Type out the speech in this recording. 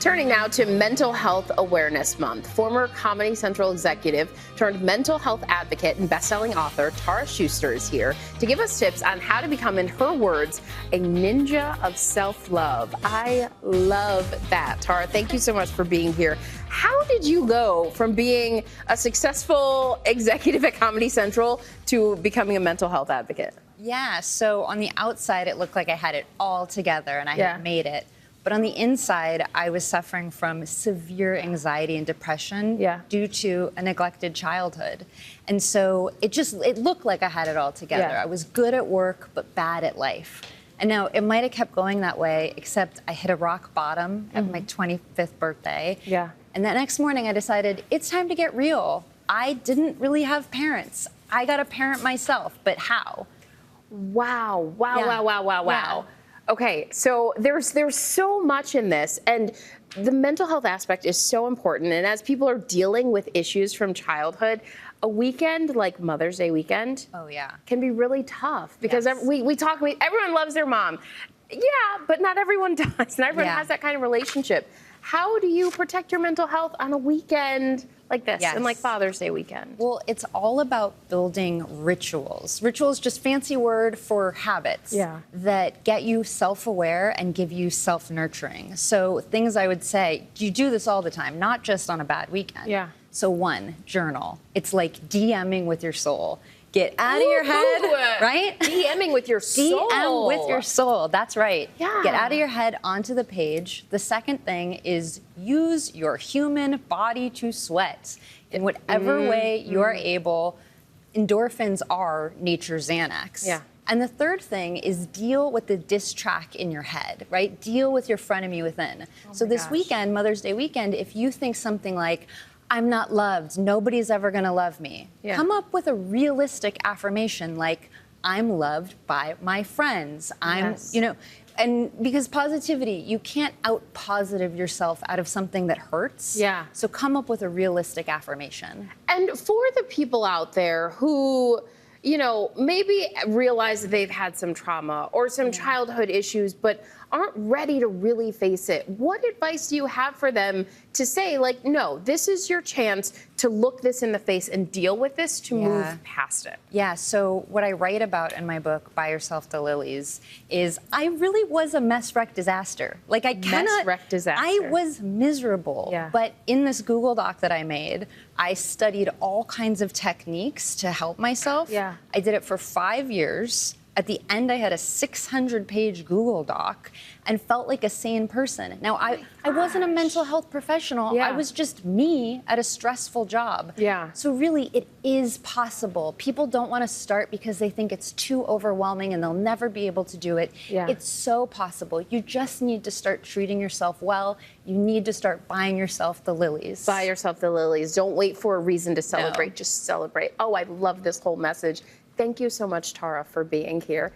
Turning now to Mental Health Awareness Month, former Comedy Central executive turned mental health advocate and best-selling author Tara Schuster is here to give us tips on how to become, in her words, a ninja of self-love. I love that. Tara, thank you so much for being here. How did you go from being a successful executive at Comedy Central to becoming a mental health advocate? Yeah, so on the outside, it looked like I had it all together and I had made it. But on the inside, I was suffering from severe anxiety and depression due to a neglected childhood. And so it looked like I had it all together. I was good at work, but bad at life. And now it might have kept going that way, except I hit a rock bottom at my 25th birthday. And that next morning I decided it's time to get real. I didn't really have parents. I got a parent myself, but how? Wow. Okay, so there's so much in this, and the mental health aspect is so important. And as people are dealing with issues from childhood, a weekend like Mother's Day weekend can be really tough because everyone loves their mom. Yeah, but not everyone does. Not everyone has that kind of relationship. How do you protect your mental health on a weekend like this and like Father's Day weekend? Well, it's all about building rituals. Rituals, just fancy word for habits that get you self-aware and give you self-nurturing. So things I would say, you do this all the time, not just on a bad weekend. So one, journal. It's like DMing with your soul. Get out of your head, right? DMing with your soul. DM with your soul, that's right. Get out of your head onto the page. The second thing is use your human body to sweat in whatever way you're able. Endorphins are nature's Xanax. And the third thing is deal with the diss track in your head, right? Deal with your frenemy within. So this weekend, Mother's Day weekend, if you think something like, I'm not loved, nobody's ever gonna love me. Come up with a realistic affirmation like, I'm loved by my friends. And because positivity, you can't out-positive yourself out of something that hurts. So come up with a realistic affirmation. And for the people out there who, maybe realize that they've had some trauma or some childhood issues, but aren't ready to really face it, what advice do you have for them to say, like, no, this is your chance to look this in the face and deal with this to move past it? Yeah, so what I write about in my book, Buy Yourself the Lilies, is I really was a mess wreck disaster. Like, Mess wreck disaster. I was miserable. But in this Google Doc that I made, I studied all kinds of techniques to help myself. I did it for 5 years. At the end, I had a 600-page Google Doc and felt like a sane person. Now, I wasn't a mental health professional. I was just me at a stressful job. So really, it is possible. People don't want to start because they think it's too overwhelming and they'll never be able to do it. It's so possible. You just need to start treating yourself well. You need to start buying yourself the lilies. Buy yourself the lilies. Don't wait for a reason to celebrate. Just celebrate. Oh, I love this whole message. Thank you so much, Tara, for being here.